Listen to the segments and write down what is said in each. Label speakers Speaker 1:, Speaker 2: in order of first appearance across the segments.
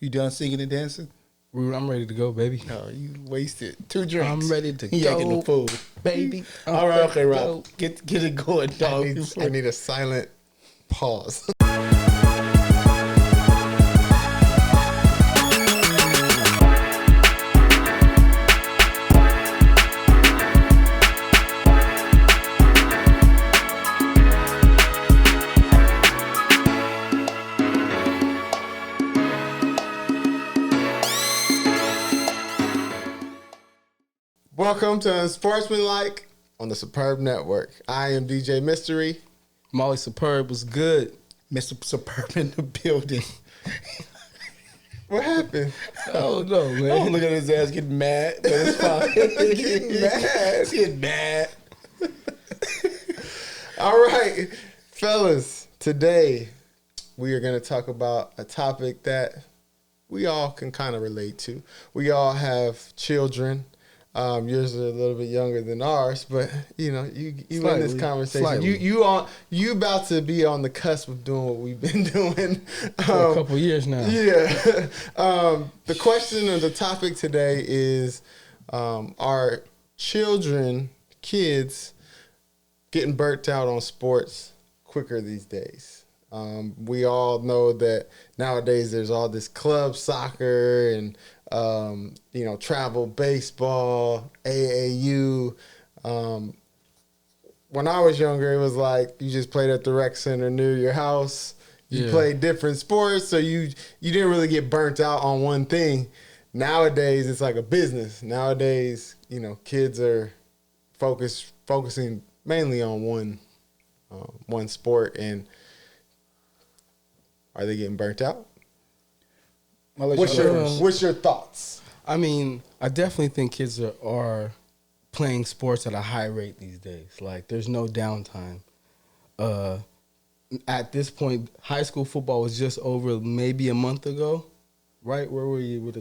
Speaker 1: You done singing and dancing?
Speaker 2: I'm ready to go, baby.
Speaker 1: No, you wasted 2 drinks.
Speaker 2: I'm ready to
Speaker 1: Kicking
Speaker 2: go,
Speaker 1: the fool.
Speaker 2: baby.
Speaker 1: All right, okay,
Speaker 2: go.
Speaker 1: Rob. Get it going, dog.
Speaker 3: I need a silent pause. Welcome to Unsportsmanlike on the Superb Network. I am DJ Mystery.
Speaker 2: Molly Superb was good.
Speaker 1: Mr. Superb in the building.
Speaker 3: What happened?
Speaker 2: I don't know, man.
Speaker 1: Don't look at his ass getting mad, but it's fine.
Speaker 3: Getting mad.
Speaker 1: Getting mad.
Speaker 3: All right, fellas, today we are going to talk about a topic that we all can kind of relate to. We all have children. Yours are a little bit younger than ours, but you know, you in this conversation, you about to be on the cusp of doing what we've been doing
Speaker 2: for a couple of years now.
Speaker 3: Yeah. The question or the topic today is, are kids getting burnt out on sports quicker these days? We all know that nowadays there's all this club soccer and travel baseball, AAU. When I was younger, it was like you just played at the rec center near your house. You played different sports, so you didn't really get burnt out on one thing. Nowadays, it's like a business. Nowadays, kids are focusing mainly on one sport, and are they getting burnt out? What's your thoughts?
Speaker 2: I mean, I definitely think kids are playing sports at a high rate these days. Like, there's no downtime. At this point, high school football was just over maybe a month ago, right? Where were you? We're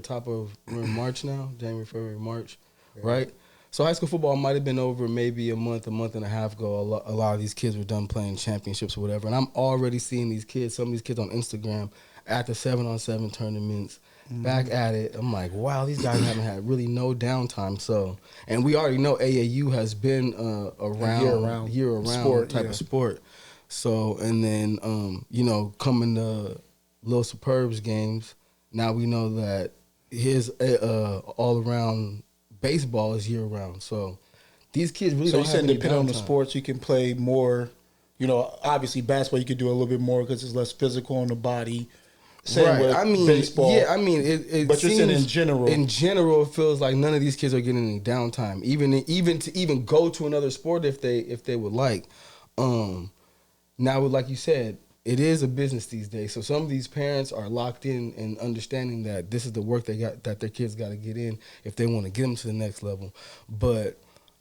Speaker 2: in March now, January, February, March, right? So high school football might have been over maybe a month and a half ago. A lot of these kids were done playing championships or whatever. And I'm already seeing some of these kids on Instagram at the 7-on-7 tournaments, back at it. I'm like, wow, these guys haven't had really no downtime. So, and we already know AAU has been a year-round type of sport. So, and then, coming to Lil Superb's games, now we know that his all-around baseball is year-round. So, these kids really don't have any downtime. So, you said depending on the sports, you can play more, obviously basketball you could do a little bit more because it's less physical on the body. Same with baseball. Yeah, I mean,
Speaker 1: but you're saying in general.
Speaker 2: In general, it feels like none of these kids are getting any downtime, even to go to another sport if they would like. Now, like you said, it is a business these days. So some of these parents are locked in and understanding that this is the work that their kids got to get in if they want to get them to the next level. But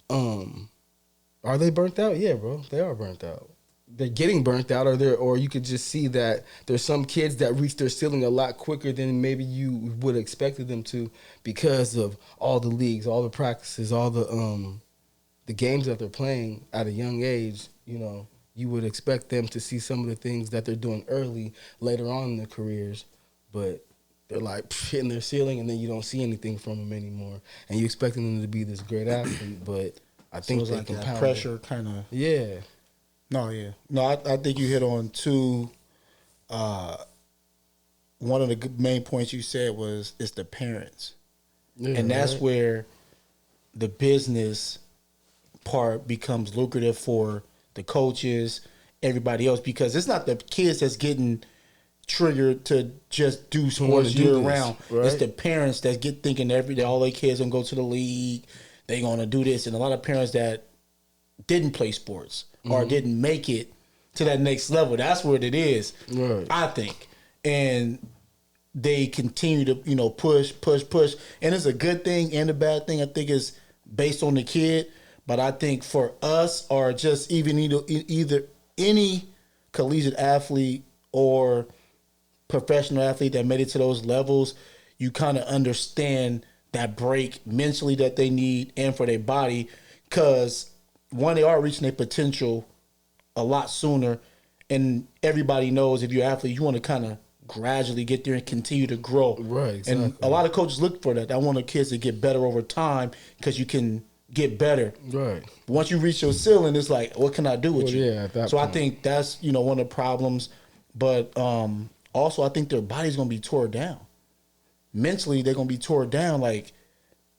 Speaker 2: are they burnt out? Yeah, bro, they are burnt out. They're getting burnt out, or you could just see that there's some kids that reach their ceiling a lot quicker than maybe you would have expected them to because of all the leagues, all the practices, all the games that they're playing at a young age. You would expect them to see some of the things that they're doing early, later on in their careers, but they're like hitting their ceiling, and then you don't see anything from them anymore, and you're expecting them to be this great athlete, but I think
Speaker 1: so
Speaker 2: they can
Speaker 1: that pressure kind of.
Speaker 2: Yeah.
Speaker 1: No, yeah. No, I think you hit on two. One of the main points you said was it's the parents. Yeah, and that's where the business part becomes lucrative for the coaches, everybody else, because it's not the kids that's getting triggered to just do sports year round. Right? It's the parents that get thinking that all their kids gonna go to the league, they gonna do this, and a lot of parents that didn't play sports or didn't make it to that next level. That's what it is, right. I think. And they continue to, push. And it's a good thing and a bad thing. I think it's based on the kid. But I think for us, or just even either any collegiate athlete or professional athlete that made it to those levels, you kind of understand that break mentally that they need and for their body, because one, they are reaching their potential a lot sooner, and everybody knows if you're an athlete, you want to kind of gradually get there and continue to grow.
Speaker 2: Right, exactly.
Speaker 1: And a lot of coaches look for that. I want the kids to get better over time because you can get better.
Speaker 2: Right.
Speaker 1: Once you reach your ceiling, it's like, what can I do with you?
Speaker 2: Yeah, at that
Speaker 1: so
Speaker 2: point.
Speaker 1: I think that's, one of the problems. But also, I think their body's going to be tore down. Mentally, they're going to be tore down. Like,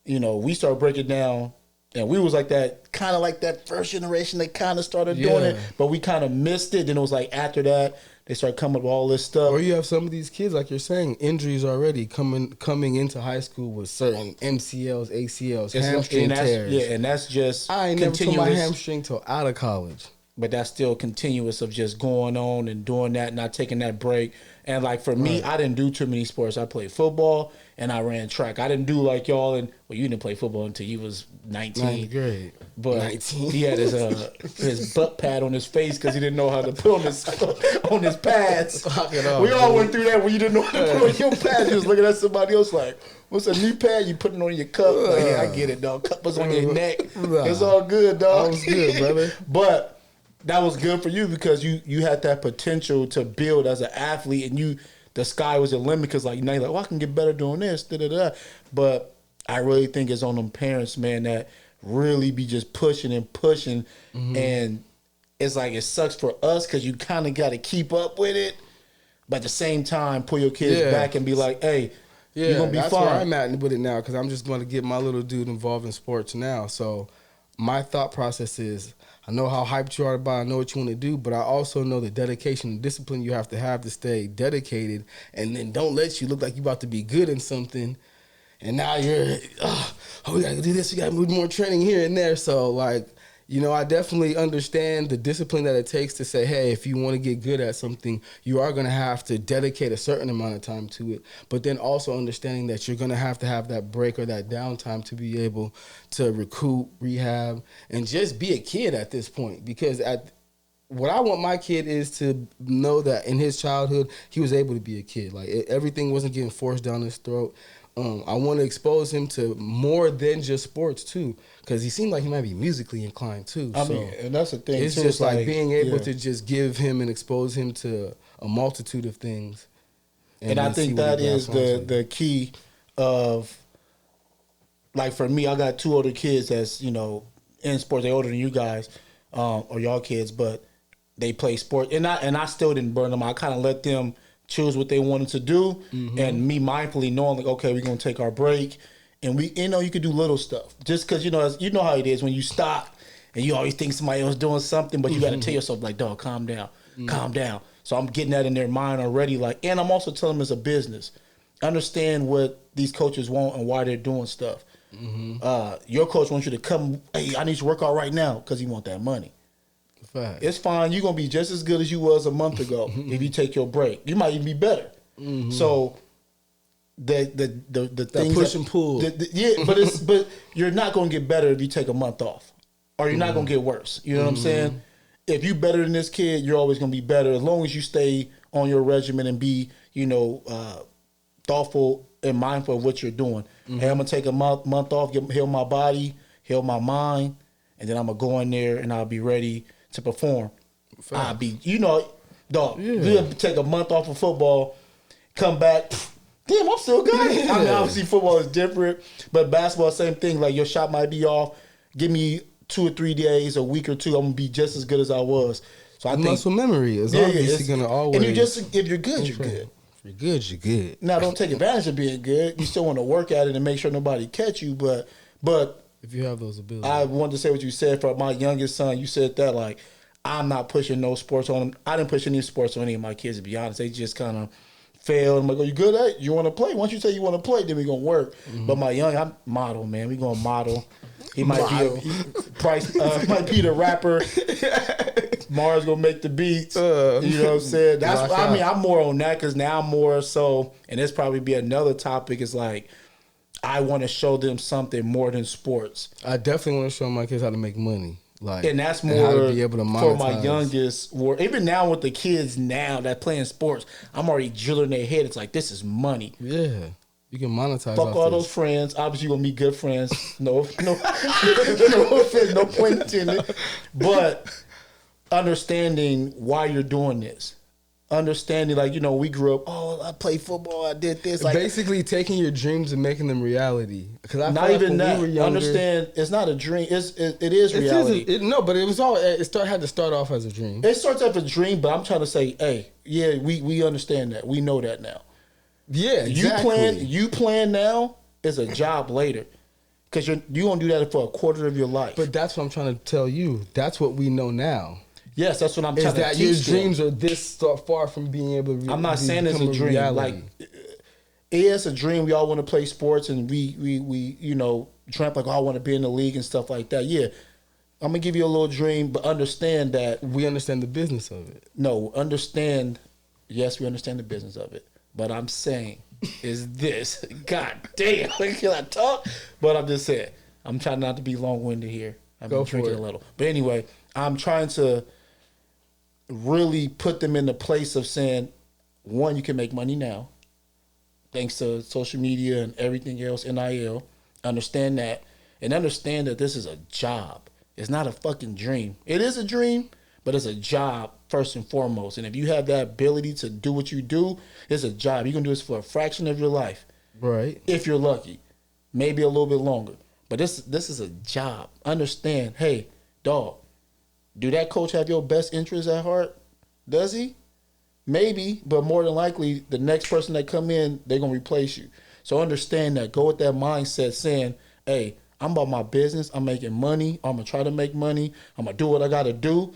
Speaker 1: we started breaking down, and we was like that, kind of like that first generation that kind of started doing it, but we kind of missed it. Then it was like after that, they started coming up with all this stuff.
Speaker 2: Or you have some of these kids, like you're saying, injuries already coming into high school with certain MCLs, ACLs, hamstring tears.
Speaker 1: Yeah, and that's just
Speaker 2: I ain't never tore my hamstring till out of college.
Speaker 1: But that's still continuous of just going on and doing that, not taking that break. And like for me, I didn't do too many sports. I played football and I ran track. I didn't do like y'all. And well, you didn't play football until you was 19.
Speaker 2: Ninth grade.
Speaker 1: But
Speaker 2: 19.
Speaker 1: He had his butt pad on his face because he didn't know how to put on his pads. We all went through that when you didn't know how to put on your pads. You was looking at somebody else like, what's a knee pad? You put it on your cup. Like, yeah, I get it, dog. Cup was on your neck. It's all good, dog.
Speaker 2: That was good, brother.
Speaker 1: But that was good for you because you had that potential to build as an athlete, and the sky was the limit because now you're like, well, I can get better doing this, da-da-da. But I really think it's on them parents, man, that really be just pushing and pushing, and it's like it sucks for us because you kind of got to keep up with it, but at the same time, pull your kids back and be like, hey, you're going to be
Speaker 2: that's
Speaker 1: fine.
Speaker 2: Where I'm at with it now because I'm just going to get my little dude involved in sports now. So my thought process is, I know how hyped you are about it, I know what you want to do, but I also know the dedication and discipline you have to stay dedicated, and then don't let you look like you're about to be good in something, and now you're, we got to do this, we got to move more training here and there. So, I definitely understand the discipline that it takes to say, hey, if you want to get good at something, you are going to have to dedicate a certain amount of time to it. But then also understanding that you're going to have that break or that downtime to be able to recoup, rehab, and just be a kid at this point. Because what I want my kid is to know that in his childhood, he was able to be a kid. Everything wasn't getting forced down his throat. I want to expose him to more than just sports too, because he seemed like he might be musically inclined too.
Speaker 1: I mean, and that's the thing.
Speaker 2: It's
Speaker 1: too,
Speaker 2: just like being able to just give him and expose him to a multitude of things.
Speaker 1: And I think that is the key of, like for me, I got two older kids that's, in sports. They're older than you guys, or y'all kids, but they play sport. And I still didn't burn them. I kind of let them choose what they wanted to do, and me mindfully knowing like, okay, we're gonna take our break, and you could do little stuff just because you know how it is when you stop and you always think somebody else doing something, but you got to tell yourself like, dog, calm down, calm down. So I'm getting that in their mind already, and I'm also telling them it's a business. Understand what these coaches want and why they're doing stuff. Your coach wants you to come. Hey, I need you to work out right now because he want that money.
Speaker 2: Fact.
Speaker 1: It's fine. You're gonna be just as good as you was a month ago if you take your break. You might even be better. So the things
Speaker 2: push and pull.
Speaker 1: But you're not gonna get better if you take a month off, or you're not gonna get worse. You know what I'm saying? If you better than this kid, you're always gonna be better as long as you stay on your regimen and be thoughtful and mindful of what you're doing. Hey, I'm gonna take a month off, heal my body, heal my mind, and then I'm gonna go in there and I'll be ready to perform. I'll be, dog. You take a month off of football, come back. Damn, I'm still good. I mean, obviously football is different, but basketball, same thing. Like your shot might be off. Give me 2 or 3 days, a week or two. I'm gonna be just as good as I was. So I think
Speaker 2: muscle memory is obviously gonna always.
Speaker 1: And if you're good, you're good.
Speaker 2: If you're good, you're good.
Speaker 1: Now, don't take advantage of being good. You still want to work at it and make sure nobody catch you, but
Speaker 2: if you have those abilities.
Speaker 1: I wanted to say what you said for my youngest son. You said that like I'm not pushing no sports on him. I didn't push any sports on any of my kids, to be honest. They just kind of failed. I'm like, you good at it? You want to play? Once you say you want to play, then we're going to work. But my I'm model, man. We're going to model. He might be might be the rapper. Mars going to make the beats. You know what I'm saying? I'm more on that because now I'm more so, and this probably be another topic, is like, I want to show them something more than sports.
Speaker 2: I definitely want to show my kids how to make money.
Speaker 1: And that's more
Speaker 2: how to be able to monetize.
Speaker 1: For my youngest. Even now with the kids now that playing sports, I'm already drilling their head. It's like, this is money.
Speaker 2: Yeah. You can monetize.
Speaker 1: Fuck all those friends. Obviously, you're going to be good friends. No offense, no point intended. But understanding why you're doing this. understanding, like, we grew up, oh, I played football, I did this. Like,
Speaker 2: basically taking your dreams and making them reality. Because I
Speaker 1: not
Speaker 2: feel like
Speaker 1: even
Speaker 2: when
Speaker 1: that.
Speaker 2: we were younger,
Speaker 1: Understand, it's not a dream. It is reality.
Speaker 2: No, but it was had to start off as a dream.
Speaker 1: It starts off a dream, but I'm trying to say, hey, yeah, we understand that. We know that now.
Speaker 2: Yeah, exactly.
Speaker 1: You plan now is a job later. Because you gonna do that for a quarter of your life.
Speaker 2: But that's what I'm trying to tell you. That's what we know now.
Speaker 1: Yes, that's what I'm trying to teach
Speaker 2: your
Speaker 1: them.
Speaker 2: dreams are this far from being able to.
Speaker 1: I'm not saying it's a dream.
Speaker 2: Reality.
Speaker 1: Like, it's a dream. We all want to play sports, and we dreamt like, oh, I want to be in the league and stuff like that. Yeah, I'm gonna give you a little dream, but understand that
Speaker 2: we understand the business of it.
Speaker 1: No, understand. Yes, we understand the business of it, but I'm saying is this. God damn, can I talk? But I'm just saying. I'm trying not to be long-winded here. I've been drinking a little, but anyway, I'm trying to really put them in the place of saying, one, you can make money now, thanks to social media and everything else, NIL. Understand that, and understand that this is a job. It's not a fucking dream. It is a dream, but it's a job first and foremost. And if you have that ability to do what you do, it's a job. You can do this for a fraction of your life,
Speaker 2: right?
Speaker 1: If you're lucky, maybe a little bit longer. But this is a job. Understand? Hey, dog. Do that coach have your best interests at heart? Does he? Maybe, but more than likely, the next person that come in, they're going to replace you. So understand that. Go with that mindset saying, hey, I'm about my business. I'm making money. I'm going to try to make money. I'm going to do what I got to do.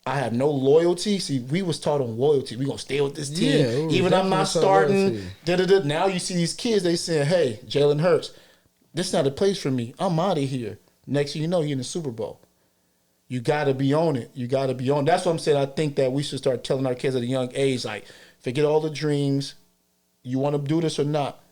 Speaker 1: I have no loyalty. See, we was taught on loyalty. We going to stay with this team. Even I'm not starting. Now you see these kids, they saying, hey, Jalen Hurts, this is not a place for me. I'm out of here. Next thing you know, you're in the Super Bowl. You got to be on it. You got to be on. That's what I'm saying. I think that we should start telling our kids at a young age, like, forget all the dreams. You want to do this or not?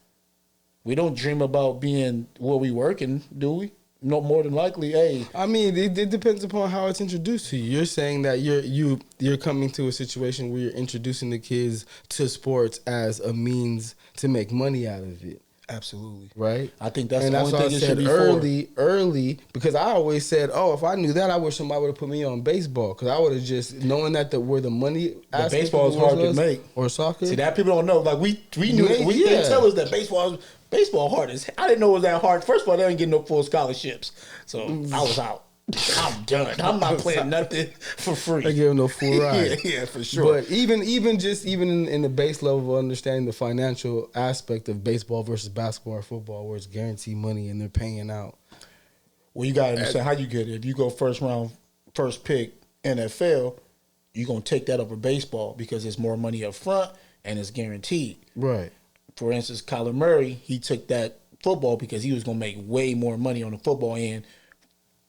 Speaker 1: We don't dream about being where we working, do we? No, more than likely, hey.
Speaker 2: I mean, it depends upon how it's introduced to you. You're saying that you're coming to a situation where you're introducing the kids to sports as a means to make money out of it.
Speaker 1: Absolutely.
Speaker 2: Right?
Speaker 1: I think that's the only thing it should be
Speaker 2: early, because I always said, oh, if I knew that, I wish somebody would have put me on baseball, because I would have just, knowing that where the money
Speaker 1: aspect baseball is hard to make.
Speaker 2: Or soccer.
Speaker 1: See, that people don't know. Like, we knew, they tell us that baseball hard as I didn't know it was that hard. First of all, they didn't get no full scholarships, so I was out. I'm done. I'm not playing nothing for free.
Speaker 2: They give them no full ride.
Speaker 1: yeah, for sure.
Speaker 2: But even in the base level of understanding the financial aspect of baseball versus basketball or football, where it's guaranteed money and they're paying out.
Speaker 1: Well, you got to understand how you get it. If you go first round, first pick NFL, you're going to take that over baseball because there's more money up front and it's guaranteed.
Speaker 2: Right.
Speaker 1: For instance, Kyler Murray, he took that football because he was going to make way more money on the football end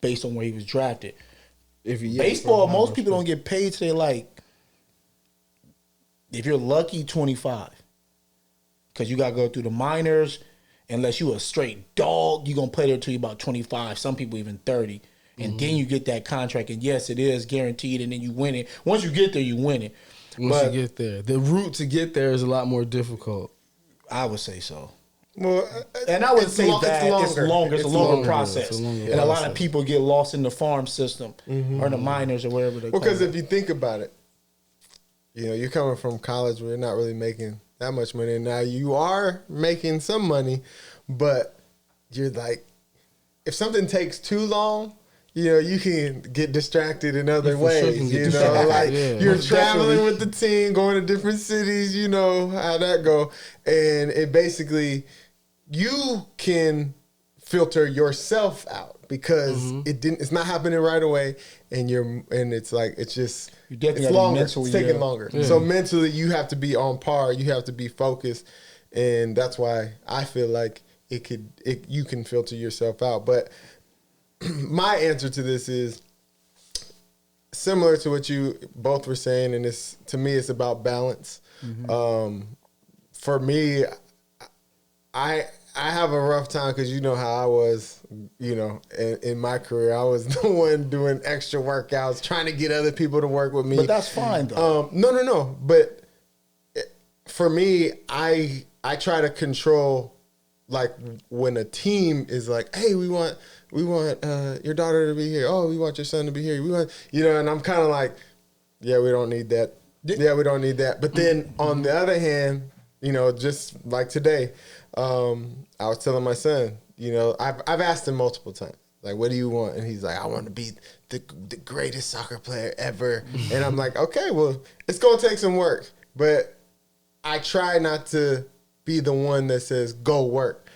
Speaker 1: based on where he was drafted. Baseball, most people don't get paid today. Like, if you're lucky, 25, because you got to go through the minors. Unless you a straight dog, you're going to play there till you about 25. Some people even 30. And then you get that contract. And yes, it is guaranteed. And then you win it. Once you get there, you win it.
Speaker 2: Once you get there. The route to get there is a lot more difficult.
Speaker 1: I would say so.
Speaker 3: Well,
Speaker 1: and I would say that it's longer. It's a longer process. And a lot of people get lost in the farm system or the minors or wherever they go.
Speaker 3: Because if you think about it, you're coming from college where you're not really making that much money. Now you are making some money, but you're like, if something takes too long, you can get distracted in other ways. You're traveling with the team, going to different cities. You know how that go, and it basically you can filter yourself out because it's not happening right away, and it's longer. It's taking longer. Yeah. So mentally, you have to be on par. You have to be focused, and that's why I feel like you can filter yourself out, but. My answer to this is similar to what you both were saying, and to me, it's about balance. For me, I have a rough time because you know how I was, in my career. I was the one doing extra workouts, trying to get other people to work with me.
Speaker 1: But that's fine, though.
Speaker 3: No. But for me, I try to control, like, when a team is like, hey, we want your daughter to be here. Oh, we want your son to be here. We want, and I'm kind of like, yeah, we don't need that Yeah, we don't need that. But then on the other hand, you know, just like today, I was telling my son, you know, I've asked him multiple times, like, what do you want? And he's like, I want to be the greatest soccer player ever. And I'm like, okay, well, it's going to take some work. But I try not to be the one that says, go work.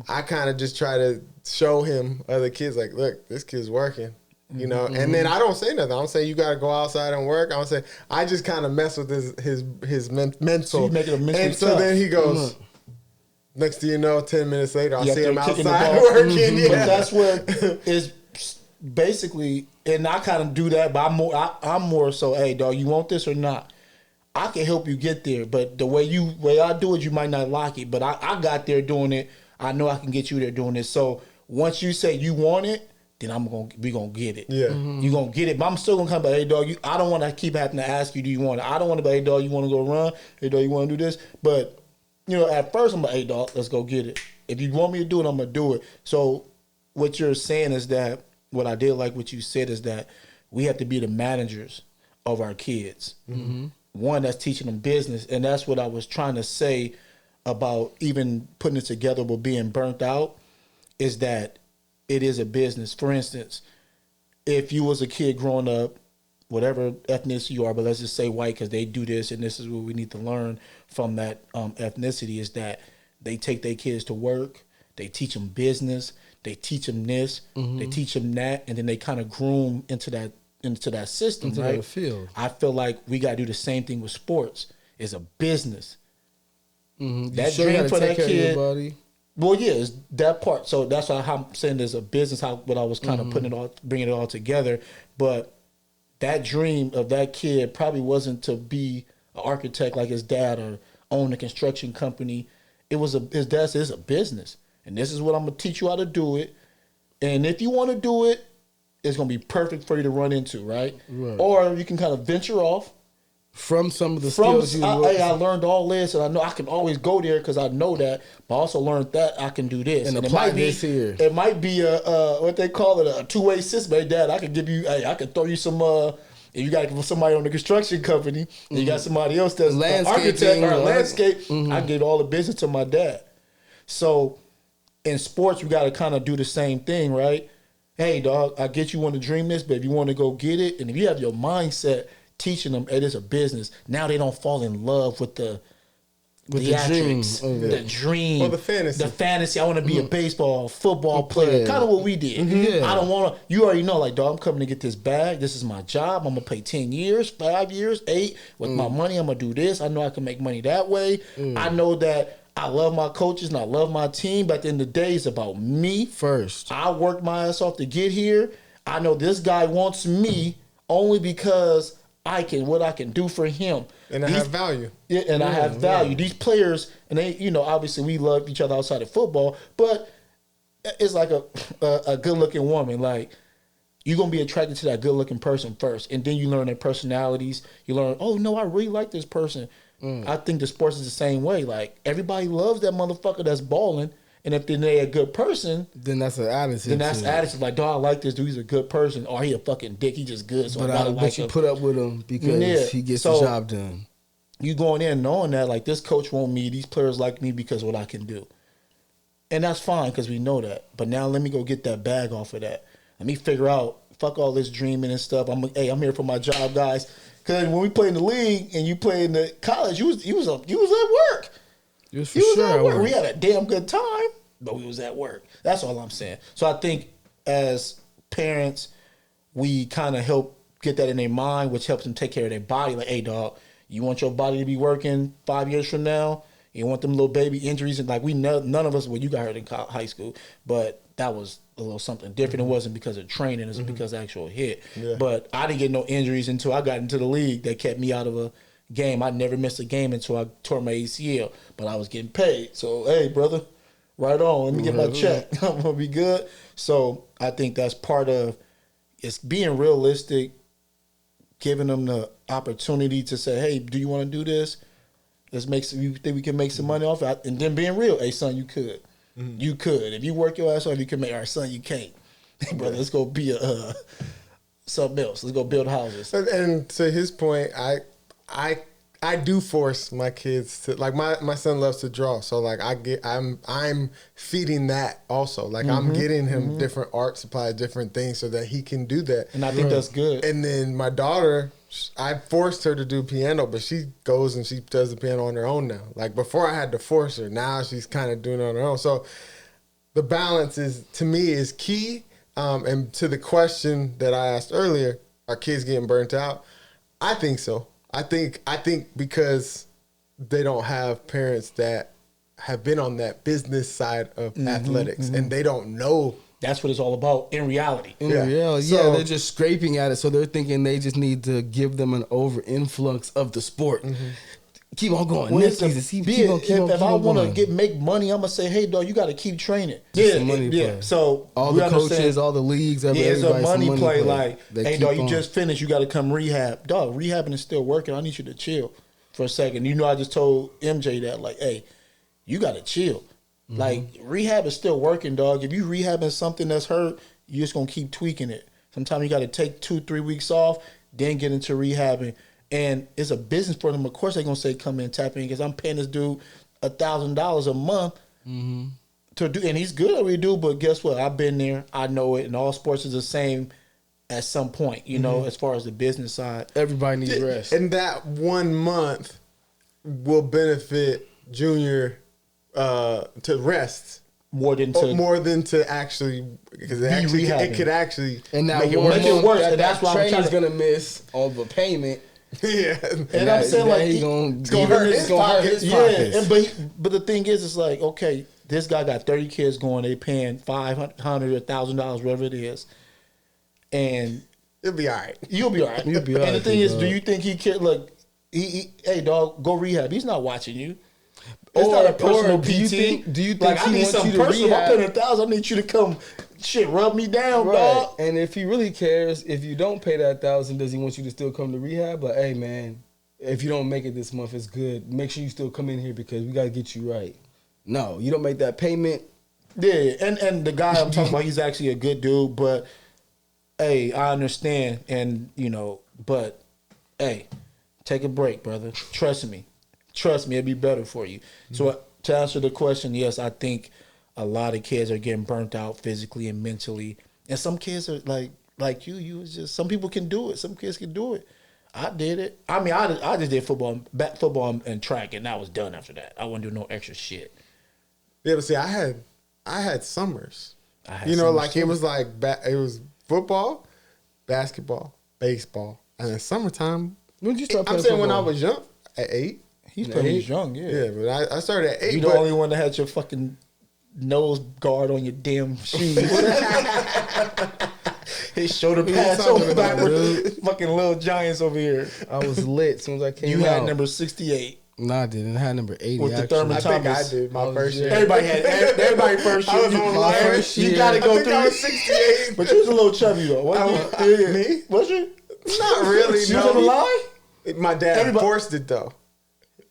Speaker 3: I kind of just try to show him other kids, like, look, this kid's working. You know, and then I don't say nothing. I don't say you got to go outside and work. I don't say. I just kind of mess with his mental.
Speaker 1: So you make it a mentally
Speaker 3: and so
Speaker 1: tough.
Speaker 3: then he goes. Next thing you know, 10 minutes later, I see him
Speaker 1: kicking the
Speaker 3: outside
Speaker 1: ball.
Speaker 3: working. Yeah.
Speaker 1: But that's what is basically, and I kind of do that. But I'm more so, hey, dog, you want this or not? I can help you get there, but the way I do it, you might not like it. But I got there doing it. I know I can get you there doing it. So once you say you want it, then we gonna get it.
Speaker 3: Yeah.
Speaker 1: You gonna get it. But I'm still gonna come back, hey dog, I don't wanna keep having to ask you, do you want it? I don't wanna be, hey dog, you wanna go run? Hey dog, you wanna do this? But, you know, at first I'm like, hey dog, let's go get it. If you want me to do it, I'm gonna do it. So what you're saying is that, what I did like what you said is that we have to be the managers of our kids. One, that's teaching them business. And that's what I was trying to say about even putting it together with being burnt out, is that it is a business. For instance, if you was a kid growing up, whatever ethnicity you are, but let's just say white, because they do this, and this is what we need to learn from that ethnicity, is that they take their kids to work, they teach them business, they teach them this, they teach them that, and then they kind of groom into that system,
Speaker 2: into
Speaker 1: right?
Speaker 2: that field.
Speaker 1: I feel like we got to do the same thing with sports. It's a business. That dream for that kid. Well, yeah, it's that part. So that's why I'm saying there's a business. What I was kind of bringing it all together. But that dream of that kid probably wasn't to be an architect like his dad or own a construction company. His dad said it's a business, and this is what I'm gonna teach you how to do it. And if you want to do it, it's gonna be perfect for you to run into, right? Or you can kind of venture off.
Speaker 2: From some of the skills
Speaker 1: I learned all this, and I know I can always go there because I know that. But I also learned that I can do this,
Speaker 2: and
Speaker 1: it
Speaker 2: apply
Speaker 1: might
Speaker 2: this here.
Speaker 1: It might be a what they call it, a two-way system. Hey, Dad, I can give you. I can throw you some. If you got somebody on the construction company, and you got somebody else that's an architect or a landscape, I can give all the business to my dad. So in sports, we got to kind of do the same thing, right? Hey, dog, I get you want to dream this, but if you want to go get it, and if you have your mindset teaching them it is a business, now they don't fall in love with the theatrics, the dream,
Speaker 3: or the fantasy.
Speaker 1: I want to be a baseball, football player, kind of what we did. I don't want to. You already know, like, dog, I'm coming to get this bag. This is my job. I'm gonna play 10 years, 5 years, 8 with my money. I'm gonna do this. I know I can make money that way. I know that I love my coaches and I love my team, but at the end of the day, it's about me
Speaker 2: first.
Speaker 1: I worked my ass off to get here. I know this guy wants me only because what I can do for him.
Speaker 3: And I have value.
Speaker 1: Yeah, and I have value. These players, and they, you know, obviously we love each other outside of football, but it's like a good looking woman. Like, you're gonna be attracted to that good looking person first, and then you learn their personalities. You learn, oh no, I really like this person. I think the sports is the same way. Like, everybody loves that motherfucker that's balling. And if they a good person,
Speaker 2: then that's an attitude.
Speaker 1: Like, dog, I like this dude. He's a good person. Or he a fucking dick. He just good. So
Speaker 2: but
Speaker 1: I gotta like
Speaker 2: you
Speaker 1: him.
Speaker 2: Put up with him because he gets the job done.
Speaker 1: You going in knowing that, like, this coach want me. These players like me because of what I can do. And that's fine because we know that. But now let me go get that bag off of that. Let me figure out, fuck all this dreaming and stuff. I'm here for my job, guys. Because when we play in the league and you play in the college, you was at work.
Speaker 2: You was at work.
Speaker 1: We had a damn good time, but we was at work. That's all I'm saying. So I think as parents, we kind of help get that in their mind, which helps them take care of their body. Like, hey, dog, you want your body to be working 5 years from now? You want them little baby injuries? And like, none of us, well, you got hurt in high school, but that was a little something different. It wasn't because of training. It was because of actual hit. Yeah. But I didn't get no injuries until I got into the league that kept me out of a game. I never missed a game until I tore my ACL, but I was getting paid. So, hey, brother, right on. Let me get my check. I'm going to be good. So I think that's part of it's being realistic, giving them the opportunity to say, hey, do you want to do this? You think we can make some money off it? And then being real, hey, son, you could. You could. If you work your ass off, you can make, all right, son, you can't. Hey, brother, let's go be something else. Let's go build houses.
Speaker 3: And to his point, I I do force my kids to, like, my son loves to draw, so like I'm feeding that also. Like I'm getting him different art supplies, different things so that he can do that.
Speaker 1: And I think that's good.
Speaker 3: And then my daughter, I forced her to do piano, but she goes and she does the piano on her own now. Like before I had to force her. Now she's kind of doing it on her own. So the balance is, to me, is key. And to the question that I asked earlier, are kids getting burnt out? I think so. I think because they don't have parents that have been on that business side of athletics, and they don't know.
Speaker 1: That's what it's all about in reality.
Speaker 2: In reality, they're just scraping at it, so they're thinking they just need to give them an over influx of the sport. Keep on going.
Speaker 1: Well,
Speaker 2: Keep on
Speaker 1: if I want
Speaker 2: going.
Speaker 1: to make money, I'm gonna say, hey, dog, you got to keep training.
Speaker 2: It's a money play.
Speaker 1: So
Speaker 2: all the coaches, all the leagues,
Speaker 1: it's a money play. Like,
Speaker 2: They
Speaker 1: hey,
Speaker 2: keep
Speaker 1: dog, you
Speaker 2: on.
Speaker 1: just finished. You got to come rehab. Dog, rehabbing is still working. I need you to chill for a second. You know, I just told MJ that, like, hey, you got to chill. Like, rehab is still working, dog. If you rehabbing something that's hurt, you're just gonna keep tweaking it. Sometimes you got to take 2-3 weeks off, then get into rehabbing. And it's a business for them. Of course, they're going to say, come in, tap in, because I'm paying this dude $1,000 a month to do. And he's good at what he do, but guess what? I've been there. I know it. And all sports is the same at some point, you know, as far as the business side.
Speaker 2: Everybody needs rest.
Speaker 3: And that 1 month will benefit Junior to rest.
Speaker 1: More than
Speaker 3: to actually, because it could actually
Speaker 2: And now
Speaker 3: make it
Speaker 2: one
Speaker 3: worse.
Speaker 2: month
Speaker 1: worse,
Speaker 2: that
Speaker 1: and that's why I'm
Speaker 2: trainer's
Speaker 1: trying to-
Speaker 2: gonna miss on the payment.
Speaker 3: Yeah,
Speaker 1: And I'm saying, like,
Speaker 2: he's
Speaker 1: it's
Speaker 2: gonna
Speaker 1: gonna hurt
Speaker 2: hurt
Speaker 1: his
Speaker 2: pockets.
Speaker 1: Yeah, but the thing is, it's like, okay, this guy got 30 kids going. They paying $500, $1,000, whatever it is, and
Speaker 3: it'll be all right.
Speaker 1: you'll be all right.
Speaker 2: You'll be all
Speaker 1: And the
Speaker 2: right,
Speaker 1: thing is,
Speaker 2: dog.
Speaker 1: do you think he could look? Hey, dog, go rehab. He's not watching you. It's not a personal
Speaker 2: do you
Speaker 1: PT.
Speaker 2: think- do you think
Speaker 1: like, I
Speaker 2: he
Speaker 1: need
Speaker 2: wants
Speaker 1: something
Speaker 2: you to
Speaker 1: personal? I'm
Speaker 2: rehab?
Speaker 1: paying $1,000. I need you to come, rub me down, dog.
Speaker 2: And if he really cares, if you don't pay that $1,000, does he want you to still come to rehab? Like, hey man, if you don't make it this month, it's good. Make sure you still come in here because we gotta get you right. No, you don't make that payment.
Speaker 1: Yeah, and the guy I'm talking about, he's actually a good dude, but hey, I understand, and you know, but hey, take a break, brother. Trust me, it'll be better for you. So to answer the question, yes, I think a lot of kids are getting burnt out physically and mentally, and some kids are like you. You was just, some people can do it. Some kids can do it. I did it. I mean, I just did football and track, and I was done after that. I wouldn't do no extra shit.
Speaker 3: Yeah, but see, I had summers.
Speaker 1: It
Speaker 3: was like it was football, basketball, baseball, and then summertime.
Speaker 2: When did you start playing
Speaker 3: I'm saying when I
Speaker 2: football?
Speaker 3: was young, at 8.
Speaker 1: He's pretty young,
Speaker 3: Yeah, but I started at 8.
Speaker 1: You the only one that had your fucking nose guard on your damn shoes. His shoulder pads
Speaker 3: talking
Speaker 1: over
Speaker 3: about,
Speaker 1: backwards. Fucking little giants over here.
Speaker 2: I was lit as soon as I came
Speaker 1: You
Speaker 2: out.
Speaker 1: had number 68
Speaker 2: No, I didn't. I had number 80.
Speaker 1: with the
Speaker 2: actually.
Speaker 1: Thurman
Speaker 3: I think I
Speaker 1: Thomas.
Speaker 3: did my first year.
Speaker 1: Everybody first year.
Speaker 3: I was on line.
Speaker 2: First
Speaker 1: You
Speaker 2: year.
Speaker 1: gotta
Speaker 3: I
Speaker 1: go
Speaker 3: think
Speaker 1: through.
Speaker 3: I was 68.
Speaker 1: But you was a little chubby though. Wasn't you?
Speaker 3: Me?
Speaker 1: Was you?
Speaker 3: Not really.
Speaker 1: You was on the line?
Speaker 3: My dad
Speaker 1: Everybody-
Speaker 3: forced it though.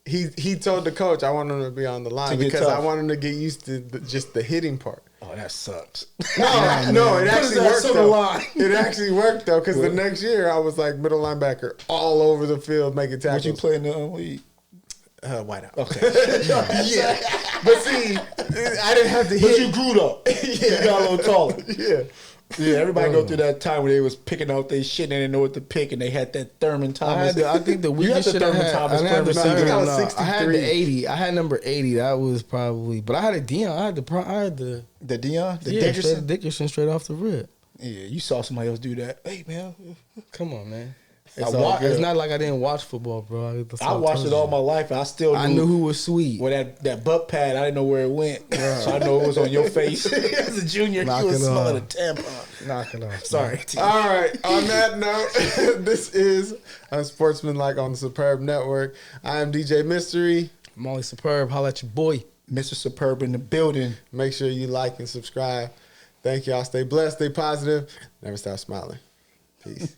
Speaker 3: He told the coach I want him to be on the line
Speaker 1: To get
Speaker 3: because I
Speaker 1: tough.
Speaker 3: want him to get used to just the hitting part.
Speaker 1: Oh, that sucks.
Speaker 3: No, it actually worked
Speaker 1: on the
Speaker 3: though.
Speaker 1: line?
Speaker 3: It actually worked though because the next year I was like middle linebacker all over the field making tackles.
Speaker 1: What you play in the league?
Speaker 3: White out.
Speaker 1: Okay.
Speaker 3: Yeah, but see, I didn't have to
Speaker 1: But
Speaker 3: hit.
Speaker 1: you grew though. You got a little taller.
Speaker 3: Yeah.
Speaker 1: Yeah, everybody go through that time where they was picking out their shit and they didn't know what to pick, and they had that Thurman Thomas.
Speaker 2: I think the
Speaker 1: You had
Speaker 2: weakest
Speaker 1: the
Speaker 2: shit I
Speaker 1: Thurman
Speaker 2: had.
Speaker 1: Thomas
Speaker 2: I had the
Speaker 1: Clemson.
Speaker 3: I think I was
Speaker 2: no,
Speaker 3: 63.
Speaker 2: I had the 80. I had number 80. That was probably. But I had a Dion. I had the
Speaker 1: The Dion, the
Speaker 2: yeah,
Speaker 1: Dickerson.
Speaker 2: straight Dickerson straight off the rip.
Speaker 1: Yeah, you saw somebody else do that. Hey man,
Speaker 2: Come on, man.
Speaker 1: It's all good.
Speaker 2: It's not like I didn't watch football, bro.
Speaker 1: I watched it all my life, and I still
Speaker 2: I knew who was sweet.
Speaker 1: Well, that butt pad, I didn't know where it went, so I know it was on your face. As a junior,
Speaker 2: Knock
Speaker 1: you was
Speaker 2: it
Speaker 1: smelling a
Speaker 2: off.
Speaker 1: tampon.
Speaker 2: Knock it off.
Speaker 1: Sorry.
Speaker 3: All right. On that note, this is Unsportsmanlike on the Superb Network. I am DJ Mystery.
Speaker 2: Molly Superb. Holla at your boy.
Speaker 1: Mr. Superb in the building.
Speaker 3: Make sure you like and subscribe. Thank y'all. Stay blessed. Stay positive. Never stop smiling. Peace.